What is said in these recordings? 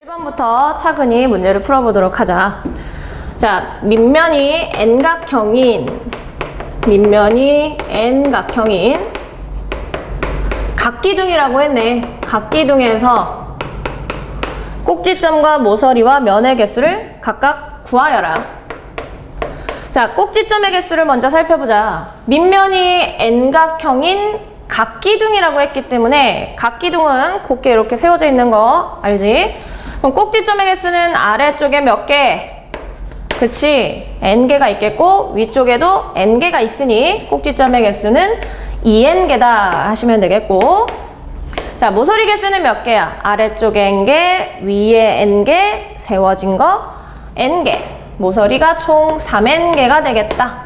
(1번부터) 차근히 문제를 풀어보도록 하자. 자, 밑면이 N각형인 각기둥이라고 했네. 각기둥에서 꼭지점과 모서리와 면의 개수를 각각 구하여라. 자, 꼭지점의 개수를 먼저 살펴보자. 밑면이 N각형인 각기둥이라고 했기 때문에 각기둥은 곱게 이렇게 세워져 있는 거 알지? 그럼 꼭지점의 개수는 아래쪽에 몇 개? 그치, N개가 있겠고 위쪽에도 N개가 있으니 꼭지점의 개수는 2N개다 하시면 되겠고, 자, 모서리 개수는 몇 개야? 아래쪽에 N개, 위에 N개, 세워진 거 N개, 모서리가 총 3N개가 되겠다.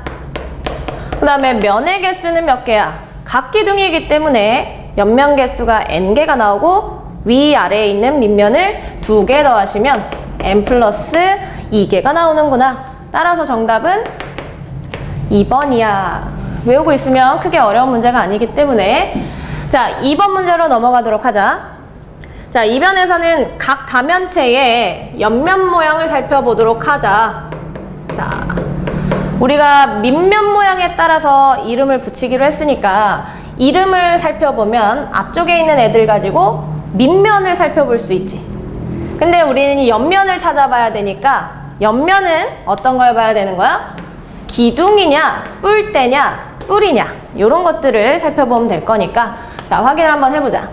그 다음에 면의 개수는 몇 개야? 각기둥이기 때문에 옆면 개수가 N개가 나오고 위아래에 있는 밑면을 2개 더하시면 N 플러스 2개가 나오는구나. 따라서 정답은 2번이야. 외우고 있으면 크게 어려운 문제가 아니기 때문에. 자, 2번 문제로 넘어가도록 하자. 자, 이 변에서는 각 다면체의 옆면 모양을 살펴보도록 하자. 자, 우리가 밑면 모양에 따라서 이름을 붙이기로 했으니까 이름을 살펴보면 앞쪽에 있는 애들 가지고 밑면을 살펴볼 수 있지. 근데 우리는 옆면을 찾아봐야 되니까 옆면은 어떤 걸 봐야 되는 거야? 기둥이냐, 뿔대냐, 뿔이냐, 이런 것들을 살펴보면 될 거니까. 자, 확인을 한번 해보자.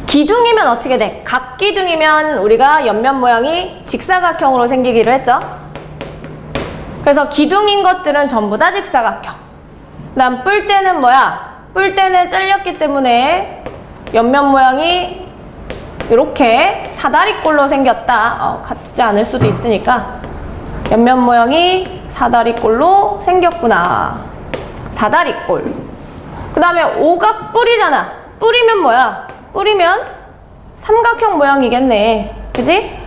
기둥이면 어떻게 돼? 각기둥이면 우리가 옆면 모양이 직사각형으로 생기기로 했죠? 그래서 기둥인 것들은 전부 다 직사각형. 그 다음 뿔대는 뭐야? 뿔대는 잘렸기 때문에 옆면 모양이 이렇게 사다리꼴로 생겼다. 같지 않을 수도 있으니까 옆면 모양이 사다리꼴로 생겼구나. 사다리꼴. 그 다음에 오각뿔이잖아. 뿔이면 뭐야? 뿔이면 삼각형 모양이겠네. 그지?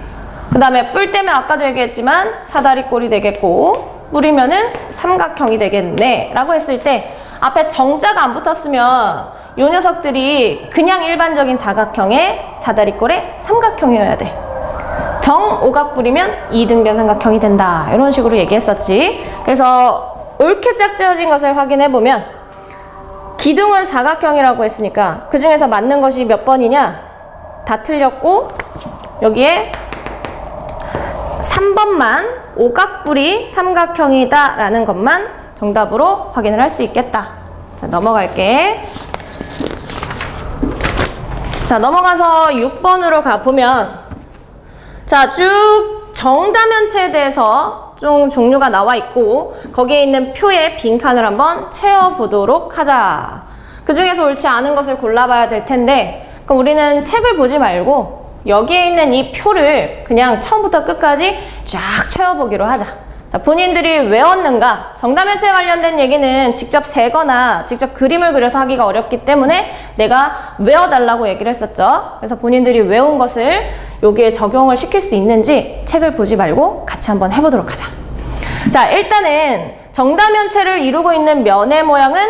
그 다음에 뿔대면 아까도 얘기했지만 사다리꼴이 되겠고 뿔이면은 삼각형이 되겠네 라고 했을 때 앞에 정자가 안 붙었으면 이 녀석들이 그냥 일반적인 사각형의 사다리꼴의 삼각형이어야 돼. 정오각뿔이면 이등변 삼각형이 된다. 이런 식으로 얘기했었지. 그래서 옳게 짝지어진 것을 확인해보면 기둥은 사각형이라고 했으니까 그 중에서 맞는 것이 몇 번이냐? 다 틀렸고 여기에 3번만 오각뿔이 삼각형이다 라는 것만 정답으로 확인을 할 수 있겠다. 자, 넘어갈게. 자, 넘어가서 6번으로 가보면, 자, 쭉 정다면체에 대해서 좀 종류가 나와 있고 거기에 있는 표에 빈칸을 한번 채워보도록 하자. 그 중에서 옳지 않은 것을 골라봐야 될 텐데, 그럼 우리는 책을 보지 말고 여기에 있는 이 표를 그냥 처음부터 끝까지 쫙 채워보기로 하자. 자, 본인들이 외웠는가? 정다면체에 관련된 얘기는 직접 세거나 직접 그림을 그려서 하기가 어렵기 때문에 내가 외워달라고 얘기를 했었죠. 그래서 본인들이 외운 것을 여기에 적용을 시킬 수 있는지 책을 보지 말고 같이 한번 해보도록 하자. 자, 일단은 정다면체를 이루고 있는 면의 모양은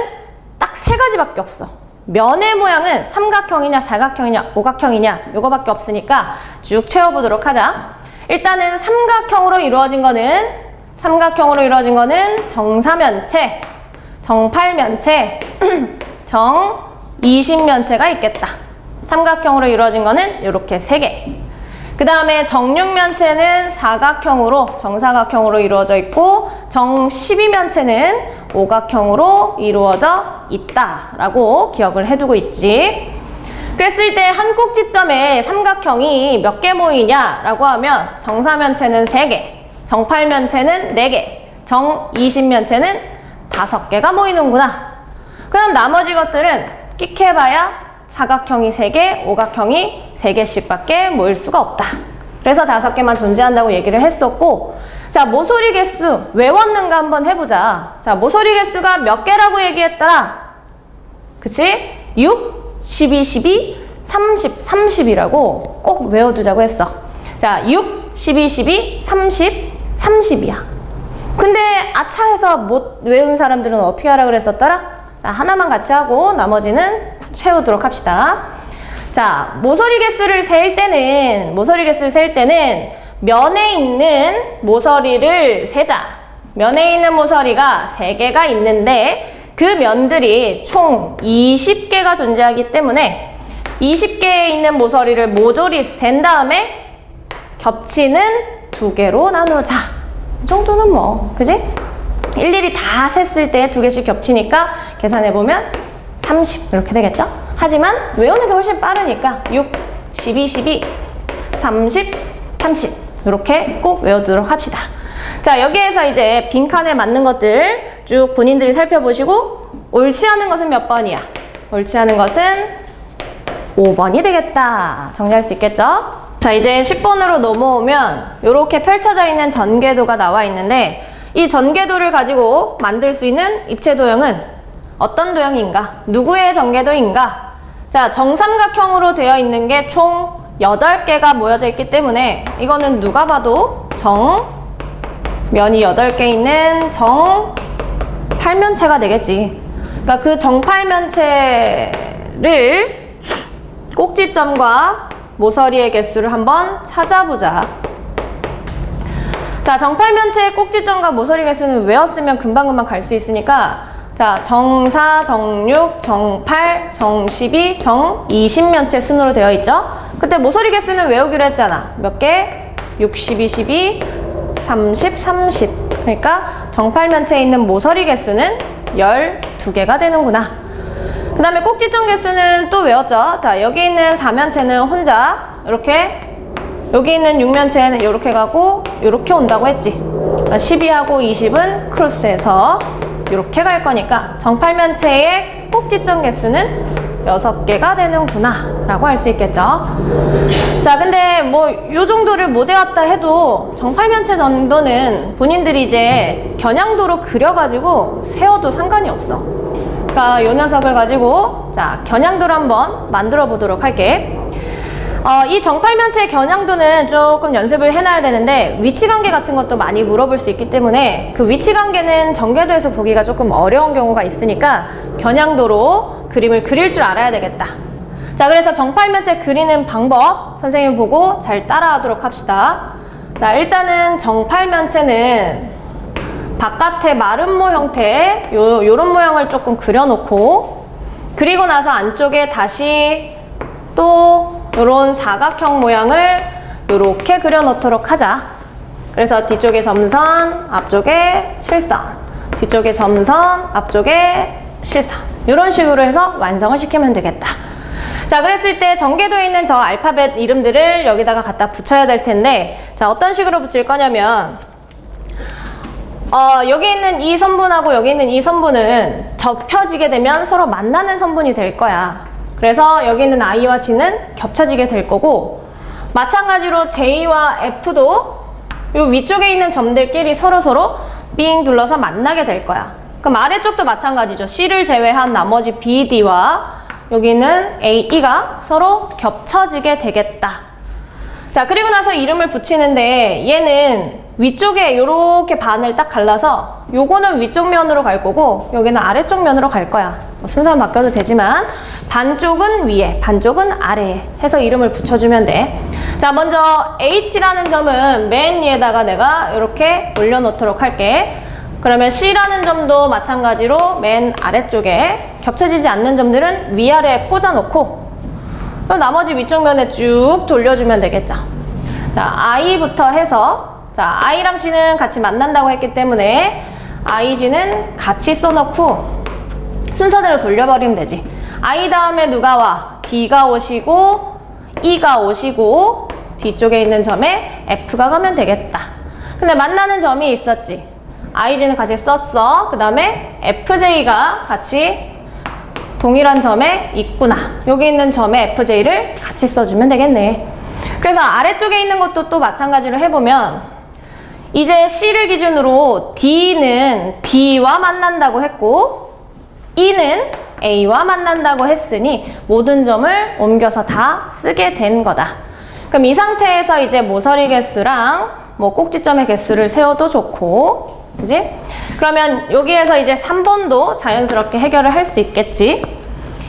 딱 3가지밖에 없어. 면의 모양은 삼각형이냐 사각형이냐 오각형이냐 요거밖에 없으니까 쭉 채워보도록 하자. 일단은 삼각형으로 이루어진 거는 정사면체, 정팔면체, 정이심면체가 있겠다. 삼각형으로 이루어진 거는 이렇게 3개. 그 다음에 정육면체는 사각형으로, 정사각형으로 이루어져 있고 정십이면체는 오각형으로 이루어져 있다라고 기억을 해두고 있지. 그랬을 때 한 꼭지점에 삼각형이 몇 개 모이냐라고 하면 정사면체는 3개, 정팔면체는 4개, 정이심면체는 5개가 모이는구나. 그럼 나머지 것들은 끽해봐야 사각형이 3개, 오각형이 3개씩밖에 모일 수가 없다. 그래서 5개만 존재한다고 얘기를 했었고, 자, 모서리 개수 외웠는가 한번 해보자. 자, 모서리 개수가 몇 개라고 얘기했더라? 그치? 6, 12, 12, 30, 30이라고 꼭 외워두자고 했어. 자, 6, 12, 12, 30, 30이야. 근데 아차해서 못 외운 사람들은 어떻게 하라 그랬었더라? 자, 하나만 같이 하고 나머지는 채우도록 합시다. 자, 모서리 개수를 셀 때는 면에 있는 모서리를 세자. 면에 있는 모서리가 3개가 있는데 그 면들이 총 20개가 존재하기 때문에 20개에 있는 모서리를 모조리 센 다음에 겹치는 2개로 나누자. 이 정도는 뭐, 그지? 일일이 다 셌을 때 2개씩 겹치니까 계산해보면 30 이렇게 되겠죠? 하지만 외우는 게 훨씬 빠르니까 6, 12, 12, 30, 30 이렇게 꼭 외우도록 합시다. 자, 여기에서 이제 빈칸에 맞는 것들 쭉 본인들이 살펴보시고 옳지 않은 것은 몇 번이야? 옳지 않은 것은 5번이 되겠다. 정리할 수 있겠죠? 자, 이제 10번으로 넘어오면 이렇게 펼쳐져 있는 전개도가 나와 있는데 이 전개도를 가지고 만들 수 있는 입체 도형은 어떤 도형인가? 누구의 전개도인가? 자, 정삼각형으로 되어 있는 게 총 8개가 모여져 있기 때문에 이거는 누가 봐도 면이 8개 있는 정팔면체가 되겠지. 그러니까 그 정팔면체를 꼭지점과 모서리의 개수를 한번 찾아보자. 자, 정팔면체의 꼭지점과 모서리 개수는 외웠으면 금방금방 갈 수 있으니까 자, 정4, 정6, 정8, 정12, 정20면체 순으로 되어 있죠? 그때 모서리 개수는 외우기로 했잖아. 몇 개? 60, 22, 30, 30. 그러니까 정팔면체에 있는 모서리 개수는 12개가 되는구나. 그 다음에 꼭지점 개수는 또 외웠죠? 자, 여기 있는 4면체는 혼자 이렇게, 여기 있는 6면체는 이렇게 가고 이렇게 온다고 했지. 12하고 20은 크로스해서 이렇게 갈 거니까 정팔면체의 꼭지점 개수는 6개가 되는구나 라고 할 수 있겠죠. 자, 근데 뭐 요 정도를 못 외웠다 해도 정팔면체 정도는 본인들이 이제 겨냥도로 그려가지고 세워도 상관이 없어. 그러니까 요 녀석을 가지고 자, 겨냥도를 한번 만들어 보도록 할게. 이 정팔면체의 겨냥도는 조금 연습을 해놔야 되는데 위치관계 같은 것도 많이 물어볼 수 있기 때문에 그 위치관계는 전개도에서 보기가 조금 어려운 경우가 있으니까 겨냥도로 그림을 그릴 줄 알아야 되겠다. 자, 그래서 정팔면체 그리는 방법 선생님 보고 잘 따라하도록 합시다. 자, 일단은 정팔면체는 바깥에 마름모 형태의 요런 모양을 조금 그려놓고 그리고 나서 안쪽에 다시 또 요런 사각형 모양을 요렇게 그려놓도록 하자. 그래서 뒤쪽에 점선, 앞쪽에 실선, 뒤쪽에 점선, 앞쪽에 실선 이런 식으로 해서 완성을 시키면 되겠다. 자, 그랬을 때 전개도에 있는 저 알파벳 이름들을 여기다가 갖다 붙여야 될 텐데 자, 어떤 식으로 붙일 거냐면 여기 있는 이 선분하고 여기 있는 이 선분은 접혀지게 되면 서로 만나는 선분이 될 거야. 그래서 여기 있는 I와 G는 겹쳐지게 될 거고 마찬가지로 J와 F도 이 위쪽에 있는 점들끼리 서로서로 삥 둘러서 만나게 될 거야. 그럼 아래쪽도 마찬가지죠. C를 제외한 나머지 B, D와 여기 있는 A, E가 서로 겹쳐지게 되겠다. 자, 그리고 나서 이름을 붙이는데 얘는 위쪽에 이렇게 반을 딱 갈라서 요거는 위쪽 면으로 갈 거고 여기는 아래쪽 면으로 갈 거야. 순서는 바뀌어도 되지만 반쪽은 위에, 반쪽은 아래에 해서 이름을 붙여주면 돼. 자, 먼저 H라는 점은 맨 위에다가 내가 이렇게 올려놓도록 할게. 그러면 C라는 점도 마찬가지로 맨 아래쪽에 겹쳐지지 않는 점들은 위아래에 꽂아놓고 나머지 위쪽 면에 쭉 돌려주면 되겠죠. 자, I부터 해서 자, I랑 G는 같이 만난다고 했기 때문에 I, G는 같이 써놓고 순서대로 돌려버리면 되지. I 다음에 누가 와? D가 오시고 E가 오시고 뒤쪽에 있는 점에 F가 가면 되겠다. 근데 만나는 점이 있었지. I, G는 같이 썼어. 그 다음에 FJ가 같이 동일한 점에 있구나. 여기 있는 점에 FJ를 같이 써주면 되겠네. 그래서 아래쪽에 있는 것도 또 마찬가지로 해보면 이제 C를 기준으로 D는 B와 만난다고 했고 E는 A와 만난다고 했으니 모든 점을 옮겨서 다 쓰게 된 거다. 그럼 이 상태에서 이제 모서리 개수랑 뭐 꼭지점의 개수를 세워도 좋고 그지? 그러면 여기에서 이제 3번도 자연스럽게 해결을 할 수 있겠지.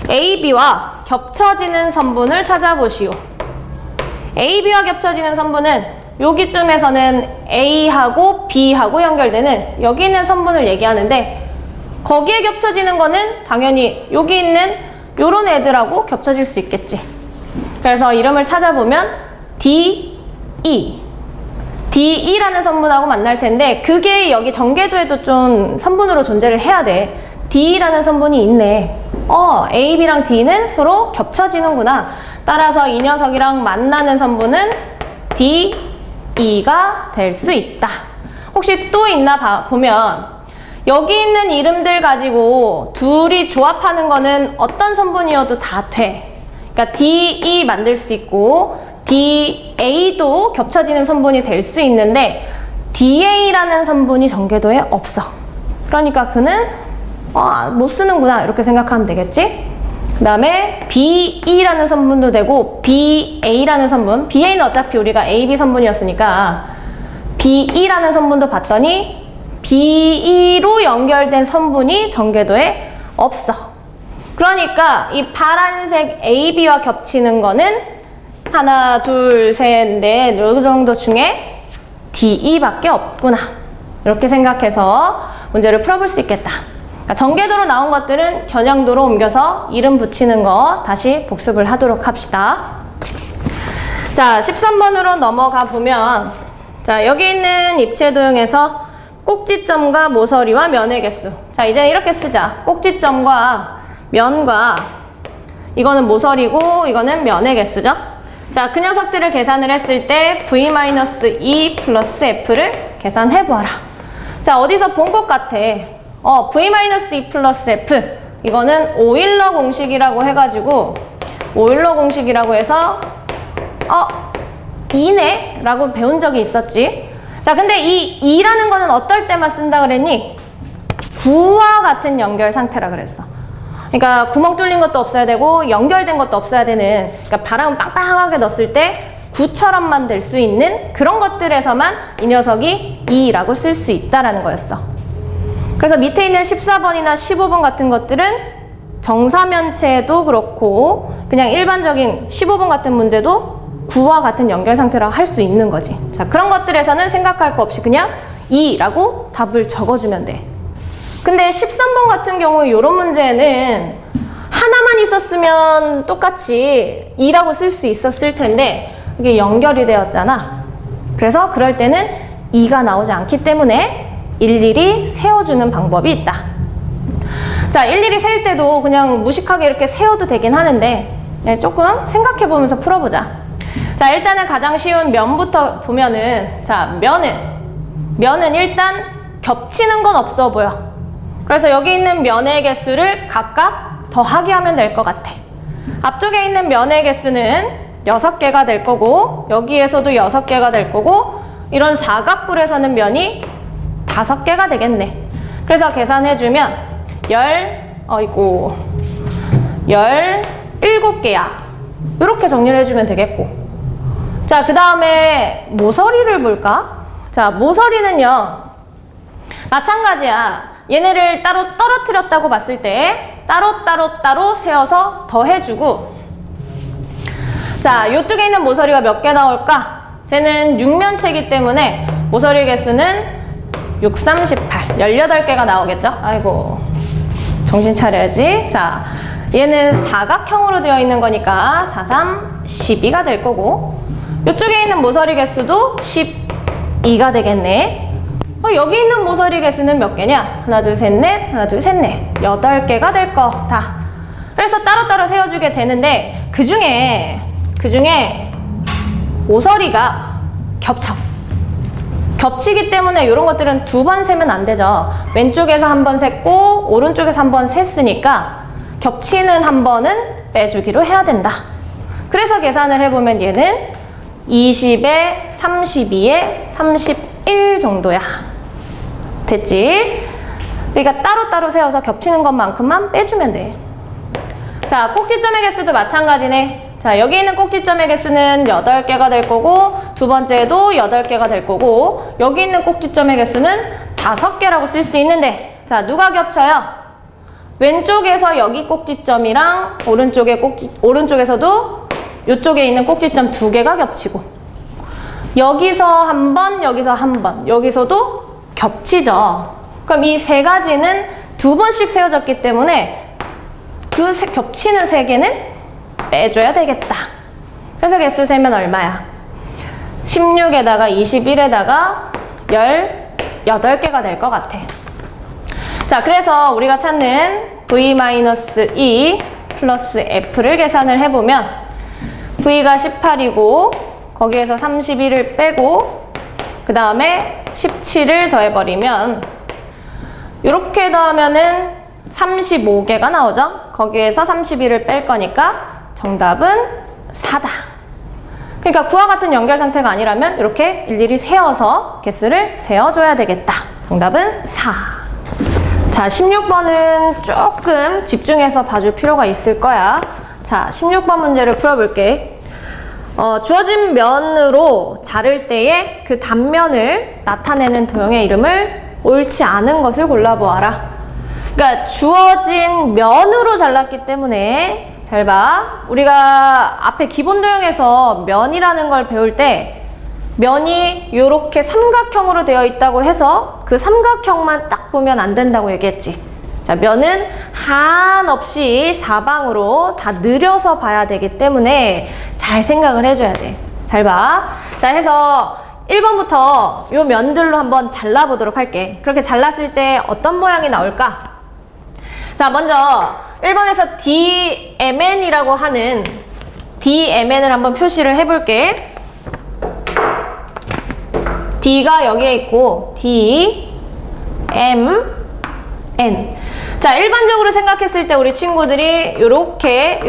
AB와 겹쳐지는 선분을 찾아보시오. AB와 겹쳐지는 선분은 여기쯤에서는 A하고 B하고 연결되는 여기 있는 선분을 얘기하는데, 거기에 겹쳐지는 거는 당연히 여기 있는 요런 애들하고 겹쳐질 수 있겠지. 그래서 이름을 찾아보면 DE, DE라는 선분하고 만날 텐데, 그게 여기 전개도에도 좀 선분으로 존재를 해야 돼. D라는 선분이 있네. A, B랑 D는 서로 겹쳐지는구나. 따라서 이 녀석이랑 만나는 선분은 DE가 될 수 있다. 혹시 또 있나 보면 여기 있는 이름들 가지고 둘이 조합하는 거는 어떤 선분이어도 다 돼. 그러니까 DE 만들 수 있고 DA도 겹쳐지는 선분이 될 수 있는데, DA라는 선분이 전개도에 없어. 그러니까 그는 못 쓰는구나 이렇게 생각하면 되겠지? 그 다음에 BE라는 선분도 되고 BA라는 선분, BA는 어차피 우리가 AB 선분이었으니까 BE라는 선분도 봤더니 BE로 연결된 선분이 전개도에 없어. 그러니까 이 파란색 AB와 겹치는 거는 하나, 둘, 셋, 넷, 요 정도 중에 DE밖에 없구나. 이렇게 생각해서 문제를 풀어볼 수 있겠다. 그러니까 전개도로 나온 것들은 겨냥도로 옮겨서 이름 붙이는 거 다시 복습을 하도록 합시다. 자, 13번으로 넘어가 보면, 자, 여기 있는 입체도형에서 꼭지점과 모서리와 면의 개수. 자, 이제 이렇게 쓰자. 꼭지점과 면과, 이거는 모서리고 이거는 면의 개수죠. 자, 그 녀석들을 계산을 했을 때 V-2 플러스 F를 계산해보아라. 자, 어디서 본 것 같아. V-2 플러스 F, 이거는 오일러 공식이라고 해가지고, 오일러 공식이라고 해서 2네? 라고 배운 적이 있었지. 자, 근데 이 2라는 거는 어떨 때만 쓴다 그랬니? 9와 같은 연결 상태라 그랬어. 그러니까 구멍 뚫린 것도 없어야 되고 연결된 것도 없어야 되는, 그러니까 바람을 빵빵하게 넣었을 때 9처럼만 될 수 있는 그런 것들에서만 이 녀석이 2라고 쓸 수 있다라는 거였어. 그래서 밑에 있는 14번이나 15번 같은 것들은 정사면체도 그렇고 그냥 일반적인 15번 같은 문제도 9와 같은 연결 상태라고 할 수 있는 거지. 자, 그런 것들에서는 생각할 거 없이 그냥 2라고 답을 적어주면 돼. 근데 13번 같은 경우 이런 문제는 하나만 있었으면 똑같이 2라고 쓸 수 있었을 텐데 이게 연결이 되었잖아. 그래서 그럴 때는 2가 나오지 않기 때문에 일일이 세워주는 방법이 있다. 자, 일일이 셀 때도 그냥 무식하게 이렇게 세워도 되긴 하는데 조금 생각해보면서 풀어보자. 자, 일단은 가장 쉬운 면부터 보면은, 자, 면은 일단 겹치는 건 없어 보여. 그래서 여기 있는 면의 개수를 각각 더하기 하면 될 것 같아. 앞쪽에 있는 면의 개수는 6개가 될 거고, 여기에서도 6개가 될 거고, 이런 사각뿔에서는 면이 5개가 되겠네. 그래서 계산해주면 17개야. 이렇게 정리를 해주면 되겠고. 자, 그 다음에 모서리를 볼까? 자, 모서리는요, 마찬가지야. 얘네를 따로 떨어뜨렸다고 봤을 때 따로 세워서 더해주고, 자, 이쪽에 있는 모서리가 몇 개 나올까? 쟤는 6면체이기 때문에 모서리 개수는 6, 38, 18개가 나오겠죠? 아이고, 정신 차려야지. 자, 얘는 사각형으로 되어 있는 거니까 4, 3, 12가 될 거고, 이쪽에 있는 모서리 개수도 12가 되겠네. 여기 있는 모서리 개수는 몇 개냐? 하나, 둘, 셋, 넷, 하나, 둘, 셋, 넷. 8개가 될 거다. 그래서 따로따로 세워주게 되는데, 그 중에 모서리가 겹치기 때문에 이런 것들은 2번 세면 안 되죠. 왼쪽에서 한 번 셌고 오른쪽에서 한 번 셌으니까 겹치는 한 번은 빼주기로 해야 된다. 그래서 계산을 해보면 얘는 20에 32에 31 정도야. 됐지? 그러니까 따로따로 세워서 겹치는 것만큼만 빼주면 돼. 자, 꼭지점의 개수도 마찬가지네. 자, 여기 있는 꼭지점의 개수는 8개가 될 거고, 두 번째도 8개가 될 거고, 여기 있는 꼭지점의 개수는 5개라고 쓸 수 있는데, 자, 누가 겹쳐요? 왼쪽에서 여기 꼭지점이랑 오른쪽에서도 이쪽에 있는 꼭지점 2개가 겹치고, 여기서 한 번, 여기서 한 번, 여기서도 겹치죠. 그럼 이 3가지는 2번씩 세워졌기 때문에 그 겹치는 3개는 빼줘야 되겠다. 그래서 개수 세면 얼마야? 16에다가 21에다가 18개가 될 것 같아. 자, 그래서 우리가 찾는 v-2 플러스 f를 계산을 해보면 v가 18이고 거기에서 31을 빼고 그 다음에 17을 더해버리면 이렇게 더하면은 35개가 나오죠. 거기에서 31을 뺄 거니까 정답은 4다. 그러니까 구와 같은 연결 상태가 아니라면 이렇게 일일이 세어서 개수를 세어줘야 되겠다. 정답은 4. 자, 16번은 조금 집중해서 봐줄 필요가 있을 거야. 자, 16번 문제를 풀어볼게. 주어진 면으로 자를 때에 그 단면을 나타내는 도형의 이름을 옳지 않은 것을 골라보아라. 그러니까 주어진 면으로 잘랐기 때문에 잘 봐. 우리가 앞에 기본 도형에서 면이라는 걸 배울 때 면이 이렇게 삼각형으로 되어 있다고 해서 그 삼각형만 딱 보면 안 된다고 얘기했지. 자, 면은 한없이 사방으로 다 늘여서 봐야 되기 때문에 잘 생각을 해줘야 돼. 잘 봐. 자, 해서 1번부터 요 면들로 한번 잘라보도록 할게. 그렇게 잘랐을 때 어떤 모양이 나올까? 자, 먼저 1번에서 DMN이라고 하는 DMN을 한번 표시를 해볼게. D가 여기에 있고 D, M, N. 자, 일반적으로 생각했을 때 우리 친구들이 요렇게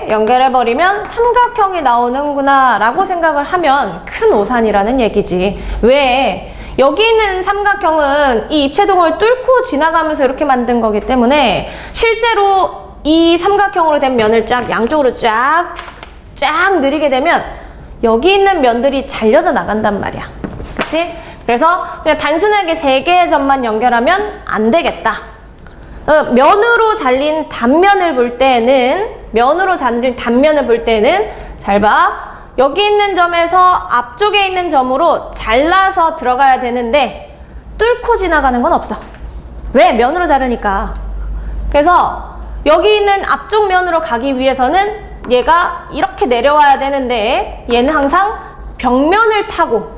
연결해버리면 삼각형이 나오는구나 라고 생각을 하면 큰 오산이라는 얘기지. 왜? 여기 있는 삼각형은 이 입체동을 뚫고 지나가면서 이렇게 만든 거기 때문에 실제로 이 삼각형으로 된 면을 양쪽으로 쫙 늘리게 되면 여기 있는 면들이 잘려져 나간단 말이야. 그치? 그래서 그냥 단순하게 3개의 점만 연결하면 안 되겠다. 면으로 잘린 단면을 볼 때는 잘 봐. 여기 있는 점에서 앞쪽에 있는 점으로 잘라서 들어가야 되는데 뚫고 지나가는 건 없어. 왜? 면으로 자르니까. 그래서 여기 있는 앞쪽 면으로 가기 위해서는 얘가 이렇게 내려와야 되는데 얘는 항상 벽면을 타고,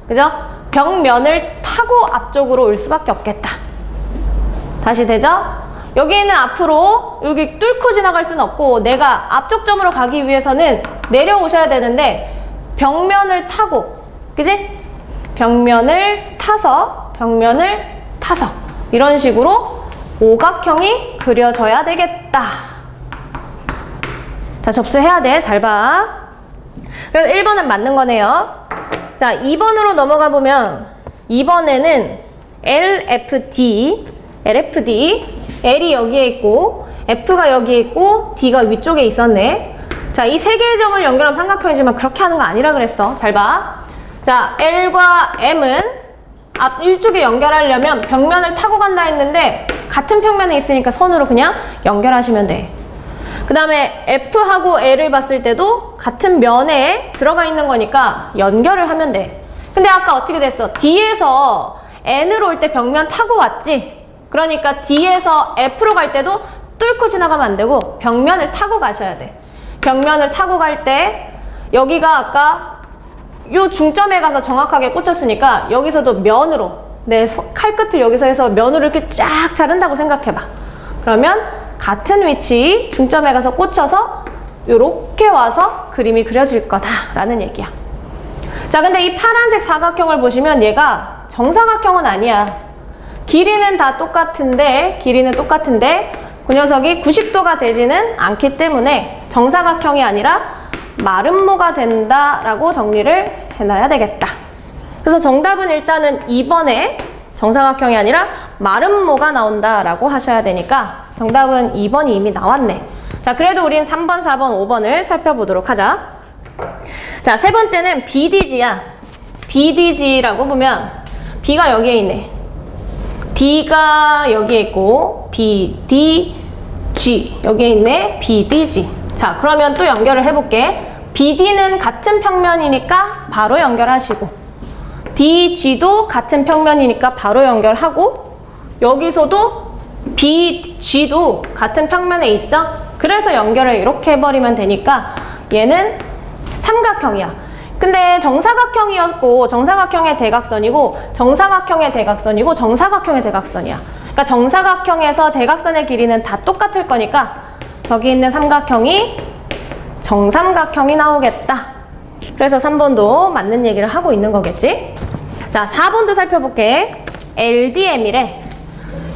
그죠? 벽면을 타고 앞쪽으로 올 수밖에 없겠다. 다시 되죠? 여기는 앞으로 여기 뚫고 지나갈 수는 없고 내가 앞쪽 점으로 가기 위해서는 내려오셔야 되는데 벽면을 타고, 그지? 벽면을 타서 이런 식으로 오각형이 그려져야 되겠다. 자, 접수해야 돼. 잘 봐. 그래서 1번은 맞는 거네요. 자, 2번으로 넘어가 보면 2번에는 LFD, L이 여기에 있고 F가 여기에 있고 D가 위쪽에 있었네. 자, 이 3개의 점을 연결하면 삼각형이지만 그렇게 하는 거 아니라 그랬어. 잘 봐. 자, L과 M은 앞 이쪽에 연결하려면 벽면을 타고 간다 했는데 같은 평면에 있으니까 선으로 그냥 연결하시면 돼. 그 다음에 F하고 L을 봤을 때도 같은 면에 들어가 있는 거니까 연결을 하면 돼. 근데 아까 어떻게 됐어? D에서 N으로 올 때 벽면 타고 왔지? 그러니까 D에서 F로 갈 때도 뚫고 지나가면 안 되고 벽면을 타고 가셔야 돼. 벽면을 타고 갈 때 여기가 아까 요 중점에 가서 정확하게 꽂혔으니까 여기서도 면으로 내 칼끝을 여기서 해서 면으로 이렇게 쫙 자른다고 생각해봐. 그러면 같은 위치 중점에 가서 꽂혀서 이렇게 와서 그림이 그려질 거다라는 얘기야. 자, 근데 이 파란색 사각형을 보시면 얘가 정사각형은 아니야. 길이는 똑같은데 그 녀석이 90도가 되지는 않기 때문에 정사각형이 아니라 마름모가 된다라고 정리를 해놔야 되겠다. 그래서 정답은 일단은 2번에 정사각형이 아니라 마름모가 나온다라고 하셔야 되니까 정답은 2번이 이미 나왔네. 자, 그래도 우린 3번, 4번, 5번을 살펴보도록 하자. 자, 세 번째는 BDG야. BDG라고 보면 B가 여기에 있네. D가 여기에 있고 BD, G 여기에 있네. BDG. 자, 그러면 또 연결을 해볼게. BD는 같은 평면이니까 바로 연결하시고 DG도 같은 평면이니까 바로 연결하고 여기서도 BG도 같은 평면에 있죠? 그래서 연결을 이렇게 해버리면 되니까 얘는 삼각형이야. 근데 정사각형이었고 정사각형의 대각선이고 정사각형의 대각선이고 정사각형의 대각선이야. 그러니까 정사각형에서 대각선의 길이는 다 똑같을 거니까 저기 있는 삼각형이 정삼각형이 나오겠다. 그래서 3번도 맞는 얘기를 하고 있는 거겠지? 자, 4번도 살펴볼게. LDM이래.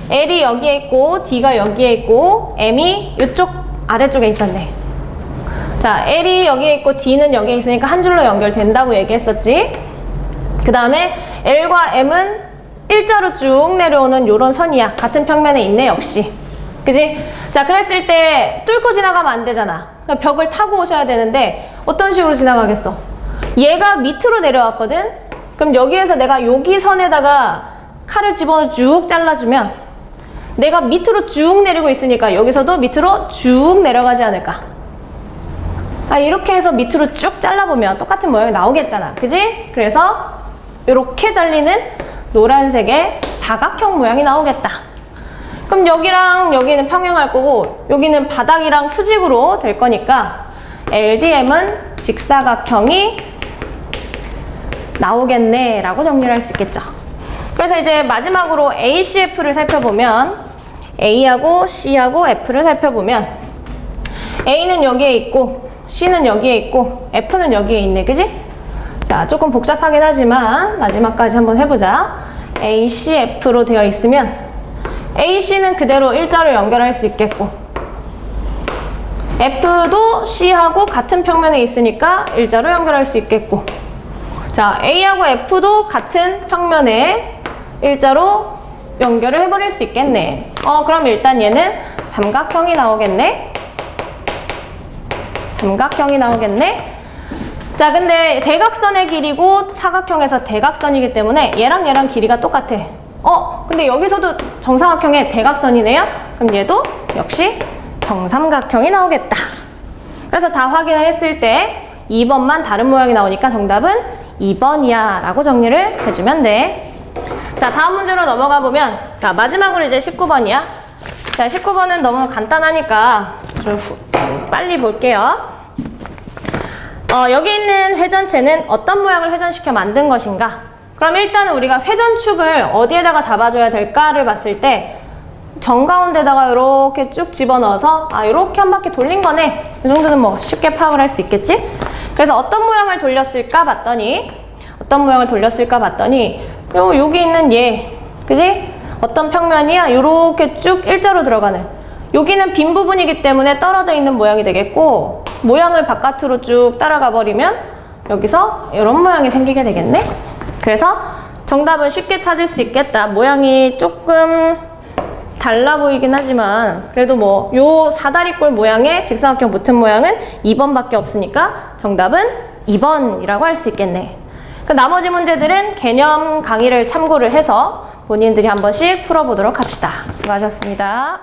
L이 여기에 있고 D가 여기에 있고 M이 이쪽 아래쪽에 있었네. 자, L이 여기에 있고 D는 여기에 있으니까 한 줄로 연결된다고 얘기했었지. 그 다음에 L과 M은 일자로 쭉 내려오는 요런 선이야. 같은 평면에 있네, 역시. 그지? 자, 그랬을 때 뚫고 지나가면 안 되잖아. 그러니까 벽을 타고 오셔야 되는데 어떤 식으로 지나가겠어? 얘가 밑으로 내려왔거든? 그럼 여기에서 내가 여기 선에다가 칼을 집어넣어 쭉 잘라주면 내가 밑으로 쭉 내리고 있으니까 여기서도 밑으로 쭉 내려가지 않을까? 아, 이렇게 해서 밑으로 쭉 잘라보면 똑같은 모양이 나오겠잖아. 그지? 그래서 이렇게 잘리는 노란색의 사각형 모양이 나오겠다. 그럼 여기랑 여기는 평행할 거고 여기는 바닥이랑 수직으로 될 거니까 LDM은 직사각형이 나오겠네 라고 정리를 할 수 있겠죠. 그래서 이제 마지막으로 ACF를 살펴보면 A하고 C하고 F를 살펴보면 A는 여기에 있고 C는 여기에 있고 F는 여기에 있네. 그지? 자, 조금 복잡하긴 하지만 마지막까지 한번 해보자. ACF로 되어 있으면 AC는 그대로 일자로 연결할 수 있겠고 F도 C하고 같은 평면에 있으니까 일자로 연결할 수 있겠고 자, A하고 F도 같은 평면에 일자로 연결을 해버릴 수 있겠네. 그럼 일단 얘는 삼각형이 나오겠네. 삼각형이 나오겠네. 자, 근데 대각선의 길이고 사각형에서 대각선이기 때문에 얘랑 얘랑 길이가 똑같아. 근데 여기서도 정사각형의 대각선이네요. 그럼 얘도 역시 정삼각형이 나오겠다. 그래서 다 확인을 했을 때 2번만 다른 모양이 나오니까 정답은 2번이야 라고 정리를 해주면 돼. 자, 다음 문제로 넘어가 보면 자, 마지막으로 이제 19번이야. 자, 19번은 너무 간단하니까 좀 빨리 볼게요. 여기 있는 회전체는 어떤 모양을 회전시켜 만든 것인가? 그럼 일단은 우리가 회전축을 어디에다가 잡아줘야 될까를 봤을 때 정가운데다가 이렇게 쭉 집어넣어서 이렇게 한 바퀴 돌린 거네. 이 정도는 뭐 쉽게 파악을 할 수 있겠지? 그래서 어떤 모양을 돌렸을까 봤더니 여기 있는 얘, 그지? 어떤 평면이야? 이렇게 쭉 일자로 들어가는. 여기는 빈 부분이기 때문에 떨어져 있는 모양이 되겠고 모양을 바깥으로 쭉 따라가 버리면 여기서 이런 모양이 생기게 되겠네. 그래서 정답은 쉽게 찾을 수 있겠다. 모양이 조금 달라 보이긴 하지만 그래도 뭐 요 사다리꼴 모양의 직사각형 붙은 모양은 2번밖에 없으니까 정답은 2번이라고 할 수 있겠네. 그 나머지 문제들은 개념 강의를 참고를 해서 본인들이 한 번씩 풀어보도록 합시다. 수고하셨습니다.